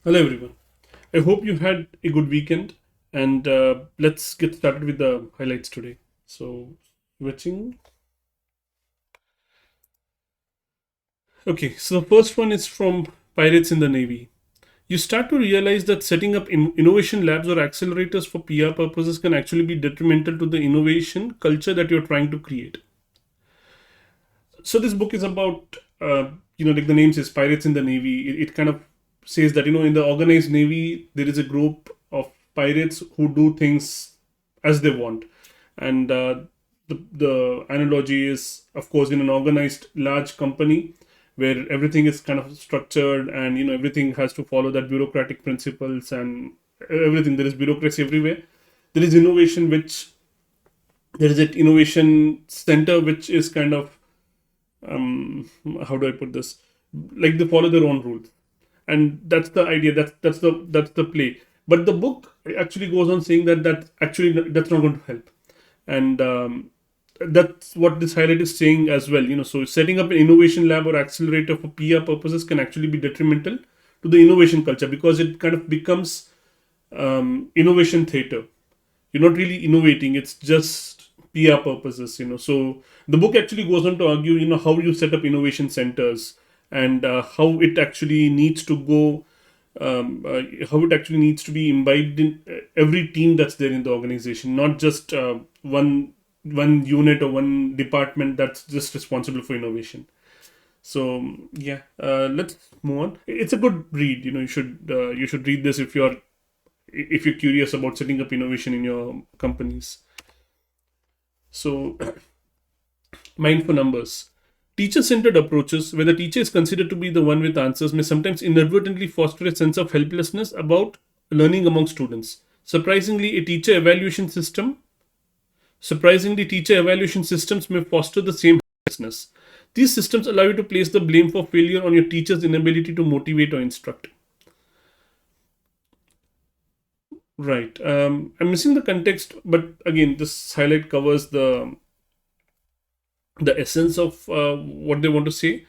Hello, everyone. I hope you had a good weekend, and let's get started with the highlights today. So, switching. Okay, so the first one is from Pirates in the Navy. You start to realize that setting up innovation labs or accelerators for PR purposes can actually be detrimental to the innovation culture that you're trying to create. So, this book is about, like the name says, Pirates in the Navy. It kind of says that, in the organized Navy, there is a group of pirates who do things as they want. And the analogy is, of course, in an organized large company where everything is kind of structured and everything has to follow that bureaucratic principles and everything. There is bureaucracy everywhere. There is innovation, which there is an innovation center, which is kind of how do I put this? Like they follow their own rules, and that's the idea. That's the play. But the book actually goes on saying that actually that's not going to help, and that's what this highlight is saying as well. So setting up an innovation lab or accelerator for PR purposes can actually be detrimental to the innovation culture because it kind of becomes innovation theater. You're not really innovating, it's just PR purposes. So the book actually goes on to argue how you set up innovation centers and how it actually needs to go, how it actually needs to be imbibed in every team that's there in the organization, not just one unit or one department that's just responsible for innovation. So yeah, let's move on. It's a good read. You should read this if you're curious about setting up innovation in your companies. So, mindful numbers. Teacher centered approaches, where the teacher is considered to be the one with answers, may sometimes inadvertently foster a sense of helplessness about learning among students. Surprisingly, teacher evaluation systems may foster the same helplessness. These systems allow you to place the blame for failure on your teacher's inability to motivate or instruct. Right. I'm missing the context, but again, this highlight covers the essence of what they want to say.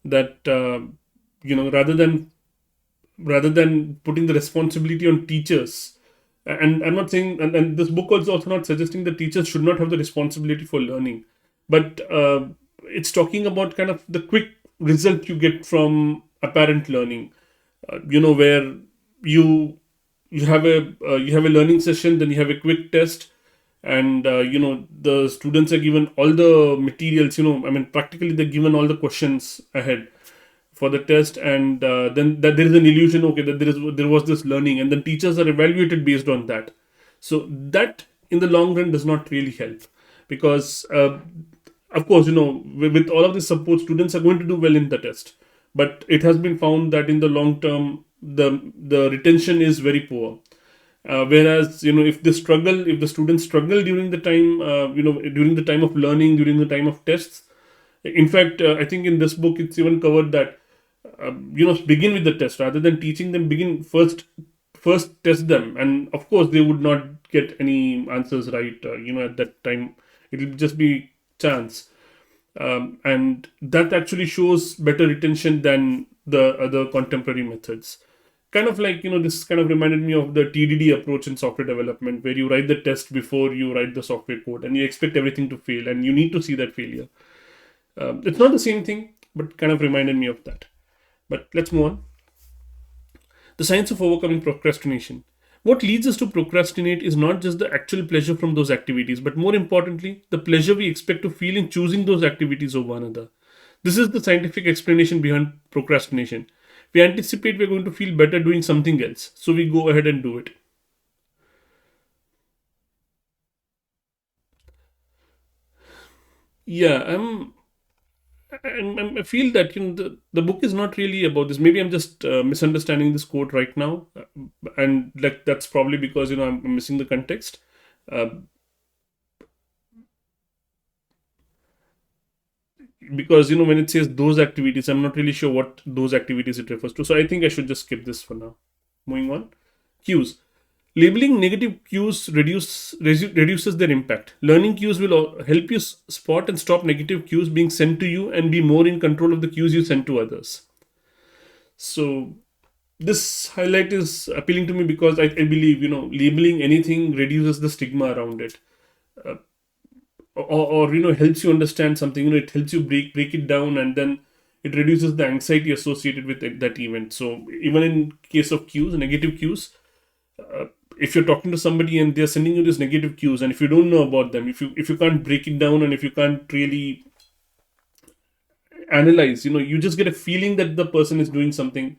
That rather than putting the responsibility on teachers, and I'm not saying, and this book is also not suggesting that teachers should not have the responsibility for learning, but it's talking about kind of the quick result you get from apparent learning. Where you you have a learning session, then you have a quick test, and the students are given all the materials. I mean, practically they're given all the questions ahead for the test, and then that there is an illusion, okay, that there was this learning, and then teachers are evaluated based on that. So that in the long run does not really help, because of course, with all of this support, students are going to do well in the test, but it has been found that in the long term the retention is very poor. Whereas, if the students struggle during the time, during the time of learning, during the time of tests. In fact, I think in this book it's even covered that begin with the test rather than teaching them. Begin first test them, and of course they would not get any answers right. At that time it will just be chance, and that actually shows better retention than the other contemporary methods. Kind of like, this kind of reminded me of the TDD approach in software development, where you write the test before you write the software code and you expect everything to fail and you need to see that failure. It's not the same thing, but kind of reminded me of that. But let's move on. The science of overcoming procrastination. What leads us to procrastinate is not just the actual pleasure from those activities, but more importantly, the pleasure we expect to feel in choosing those activities over another. This is the scientific explanation behind procrastination. We anticipate we're going to feel better doing something else, so we go ahead and do it. Yeah, I feel that the book is not really about this. Maybe I'm just misunderstanding this quote right now, and like that's probably because I'm missing the context. Uh, because when it says those activities, I'm not really sure what those activities it refers to. So I think I should just skip this for now. Moving on. Cues. Labeling negative cues reduces their impact. Learning cues will help you spot and stop negative cues being sent to you and be more in control of the cues you send to others. So This highlight is appealing to me because I believe, labeling anything reduces the stigma around it. uh, or helps you understand something. It helps you break it down, and then it reduces the anxiety associated with that event. So even in case of cues, negative cues, uh, if you're talking to somebody and they're sending you these negative cues, and if you don't know about them, if you can't break it down, and if you can't really analyze, you just get a feeling that the person is doing something.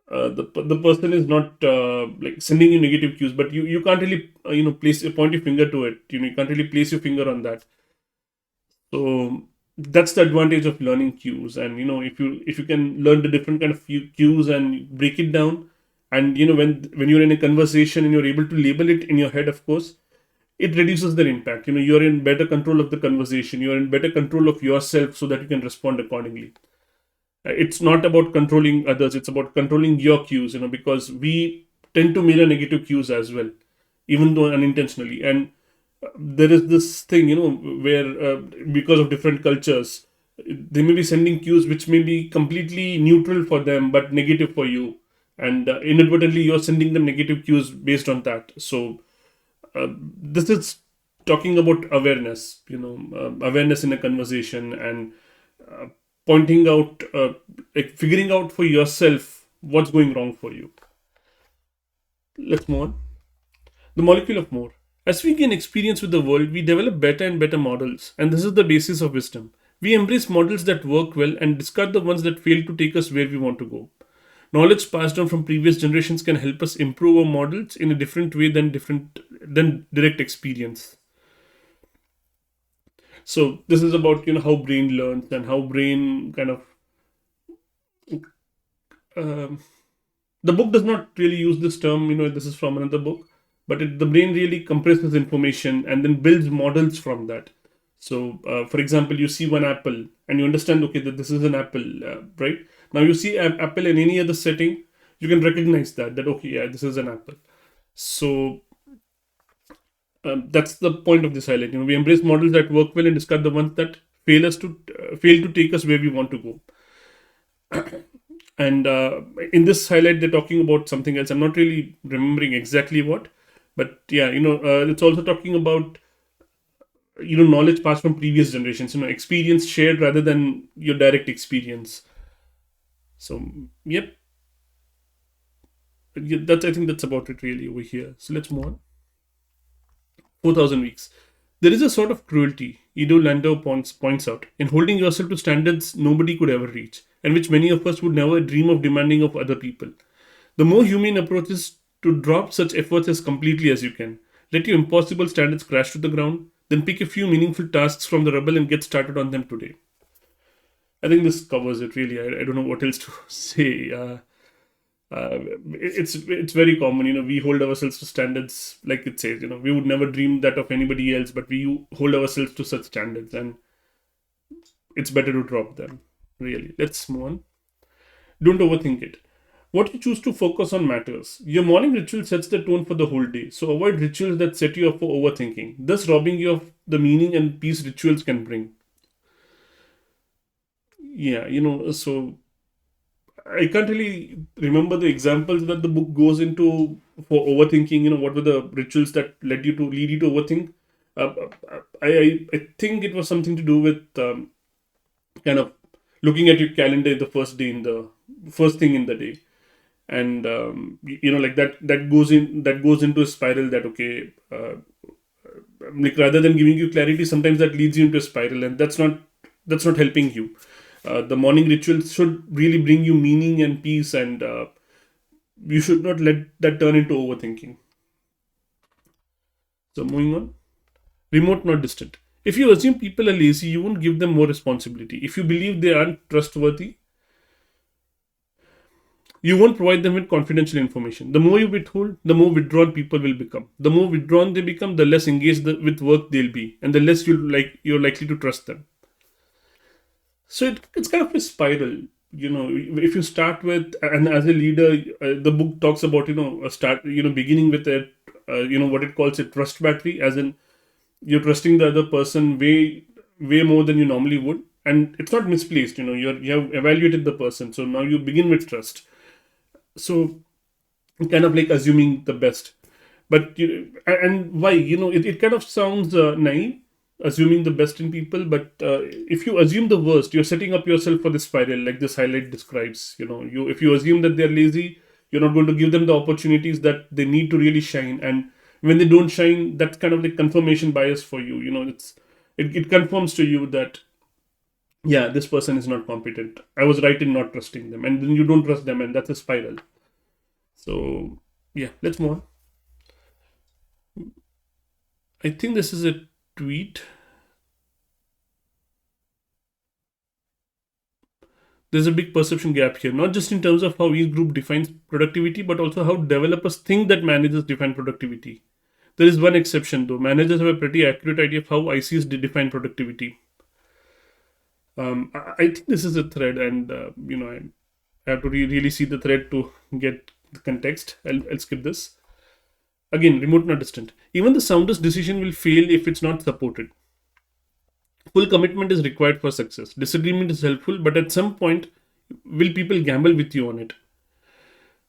The person is not like sending you negative cues, but you can't really place point your finger to it. You can't really place your finger on that. So that's the advantage of learning cues. And if you can learn the different kind of cues and break it down, and when you're in a conversation and you're able to label it in your head, of course, it reduces their impact. You're in better control of the conversation, you're in better control of yourself, so that you can respond accordingly. It's not about controlling others, it's about controlling your cues, because we tend to mirror negative cues as well, even though unintentionally. And there is this thing, where because of different cultures, they may be sending cues which may be completely neutral for them but negative for you, and inadvertently you're sending them negative cues based on that. So this is talking about awareness, awareness in a conversation, and uh, pointing out, like figuring out for yourself what's going wrong for you. Let's move on. The molecule of more. As we gain experience with the world, we develop better and better models, and this is the basis of wisdom. We embrace models that work well and discard the ones that fail to take us where we want to go. Knowledge passed down from previous generations can help us improve our models in a different way than direct experience. So this is about how brain learns and how brain kind of um, the book does not really use this term. This is from another book, but the brain really compresses information and then builds models from that. So for example, you see one apple and you understand, okay, that this is an apple, right? Now you see an apple in any other setting, you can recognize that okay, yeah, this is an apple. So that's the point of this highlight. We embrace models that work well and discard the ones that fail to take us where we want to go. And in this highlight, they're talking about something else. I'm not really remembering exactly what, but yeah, it's also talking about knowledge passed from previous generations. Experience shared rather than your direct experience. So yep, yeah, that's I think that's about it really over here. So let's move on. 4,000 weeks. There is a sort of cruelty, Ido Landau points out, in holding yourself to standards nobody could ever reach, and which many of us would never dream of demanding of other people. The more humane approach is to drop such efforts as completely as you can. Let your impossible standards crash to the ground, then pick a few meaningful tasks from the rubble and get started on them today. I think this covers it really. I don't know what else to say. It's very common. We hold ourselves to standards, like it says. We would never dream that of anybody else, but we hold ourselves to such standards, and it's better to drop them. Really, let's move on. Don't overthink it. What you choose to focus on matters. Your morning ritual sets the tone for the whole day, so avoid rituals that set you up for overthinking, thus robbing you of the meaning and peace rituals can bring. Yeah, so I can't really remember the examples that the book goes into for overthinking. What were the rituals that lead you to overthink? I think it was something to do with kind of looking at your calendar the first day in the first thing in the day, and like that goes into a spiral that okay, like rather than giving you clarity, sometimes that leads you into a spiral, and that's not helping you. The morning rituals should really bring you meaning and peace, and you should not let that turn into overthinking. So moving on. Remote, not distant. If you assume people are lazy, you won't give them more responsibility. If you believe they aren't trustworthy, you won't provide them with confidential information. The more you withhold, the more withdrawn people will become. The more withdrawn they become, the less engaged with work they'll be, and the less you're likely to trust them. So it's kind of a spiral. If you start with, and as a leader, the book talks about a start, beginning with what it calls a trust battery, as in you're trusting the other person way more than you normally would, and it's not misplaced. You have evaluated the person, so now you begin with trust. So kind of like assuming the best. But and why, it kind of sounds naive, assuming the best in people. But if you assume the worst, you're setting up yourself for this spiral, like this highlight describes. You if you assume that they're lazy, you're not going to give them the opportunities that they need to really shine. And when they don't shine, that's kind of like confirmation bias for you. It confirms to you that, yeah, this person is not competent. I was right in not trusting them, and then you don't trust them, and that's a spiral. So yeah, let's move on. I think this is a tweet. There's a big perception gap here, not just in terms of how each group defines productivity, but also how developers think that managers define productivity. There is one exception though. Managers have a pretty accurate idea of how ICs define productivity. I think this is a thread, and I have to really see the thread to get the context. I'll skip this. Again, remote not distant. Even the soundest decision will fail if it's not supported. Full commitment is required for success. Disagreement is helpful, but at some point, will people gamble with you on it?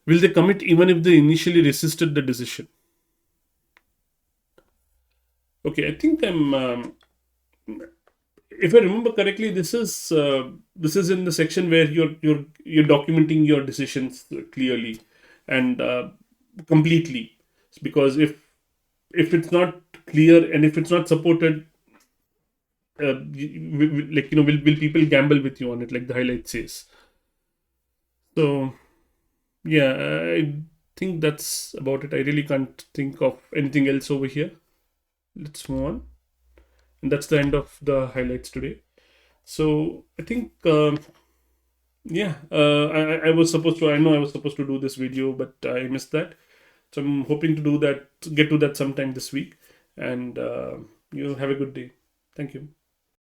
Will they commit even if they initially resisted the decision? Okay, I think I'm. If I remember correctly, this is in the section where you're documenting your decisions clearly and completely. Because if it's not clear and if it's not supported, like will people gamble with you on it, like the highlight says. So yeah, I think that's about it. I really can't think of anything else over here. Let's move on. And that's the end of the highlights today. So I think, yeah, I was supposed to, I know I was supposed to do this video, but I missed that. So I'm hoping to do that, get to that sometime this week. And you have a good day. Thank you.